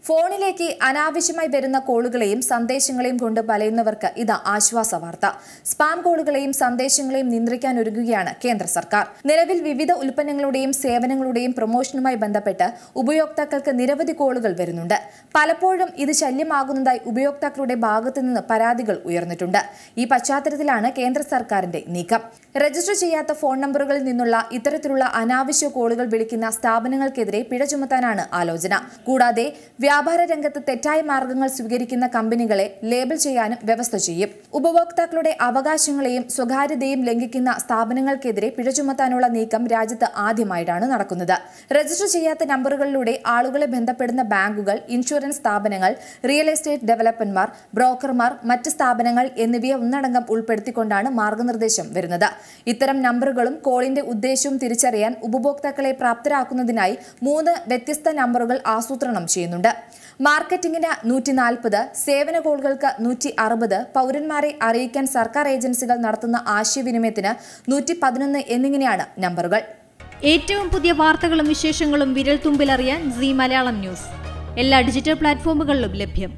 ഫോണിലേക്ക് അനാവശ്യമായി വരുന്ന കോളുകളെയും സന്ദേശങ്ങളെയും കൊണ്ട് വലയുന്നവർക്ക് ഇത് ആശ്വാസ വാർത്ത. സ്പാം കോളുകളെയും സന്ദേശങ്ങളെയും നിയന്ത്രിക്കാൻ ഒരുങ്ങുകയാണ് കേന്ദ്ര സർക്കാർ. നിലവിൽ വിവിധ ഉൽപ്പന്നങ്ങളുടെയും സേവനങ്ങളുടെയും പ്രൊമോഷനുമായി ബന്ധപ്പെട്ട് ഉപയോക്താക്കൾക്ക് നിരവധി കോളുകൾ വരുന്നുണ്ട്. പലപ്പോഴും ഇത് ശല്യമാകുന്നതായി ഉപയോക്താക്കളുടെ ഭാഗത്തുനിന്ന് പരാതികൾ ഉയർന്നിട്ടുണ്ട്. ഈ പശ്ചാത്തലത്തിലാണ് കേന്ദ്ര സർക്കാരിന്റെ നീക്കം. രജിസ്റ്റർ ചെയ്യാത്ത ഫോൺ നമ്പറുകളിൽ നിന്നുള്ള ഇത്തരത്തിലുള്ള അനാവശ്യ കോളുകൾ വിളിക്കുന്ന സ്ഥാപനങ്ങൾക്കെതിരെ പിഴ ചുമത്താനാണ് ആലോചന. കൂടാതെ വ്യാപാര രംഗത്ത് തെറ്റായ മാർഗങ്ങൾ സ്വീകരിക്കുന്ന കമ്പനികളെ ലേബൽ ചെയ്യാനും വ്യവസ്ഥ ചെയ്യും. ഉപഭോക്താക്കളുടെ അവകാശങ്ങളെയും സ്വകാര്യതയും ലംഘിക്കുന്ന സ്ഥാപനങ്ങൾക്കെതിരെ പിഴ ചുമത്താനുള്ള നീക്കം രാജ്യത്ത് ആദ്യമായിട്ടാണ് നടക്കുന്നത്. രജിസ്റ്റർ ചെയ്യാത്ത നമ്പറുകളിലൂടെ ആളുകളെ ബന്ധപ്പെടുന്ന ബാങ്കുകൾ, ഇൻഷുറൻസ് സ്ഥാപനങ്ങൾ, റിയൽ എസ്റ്റേറ്റ് ഡെവലപ്പർമാർ, ബ്രോക്കർമാർ, മറ്റ് സ്ഥാപനങ്ങൾ എന്നിവയെ ഒന്നടങ്കം ഉൾപ്പെടുത്തിക്കൊണ്ടാണ് മാർഗനിർദ്ദേശം വരുന്നത്. ഇത്തരം നമ്പറുകളും കോളിന്റെ ഉദ്ദേശവും തിരിച്ചറിയാൻ ഉപഭോക്താക്കളെ പ്രാപ്തരാക്കുന്നതിനായി 3 വ്യത്യസ്ത നമ്പറുകൾ ആസൂത്രണം ചെയ്യുന്നുണ്ട്. മാർക്കറ്റിംഗിന് 140, സേവന കോളുകൾക്ക് 160, പൗരന്മാരെ അറിയിക്കാൻ സർക്കാർ ഏജൻസികൾ നടത്തുന്ന ആശയവിനിമയത്തിന് 111 എന്നിങ്ങനെയാണ് നമ്പറുകൾ. ഏറ്റവും പുതിയ വാർത്തകളും വിശേഷങ്ങളും വിരൽ തുമ്പിലറിയാൻ സീ മലയാളം ന്യൂസ് എല്ലാ ഡിജിറ്റൽ പ്ലാറ്റ്ഫോമുകളിലും ലഭ്യം.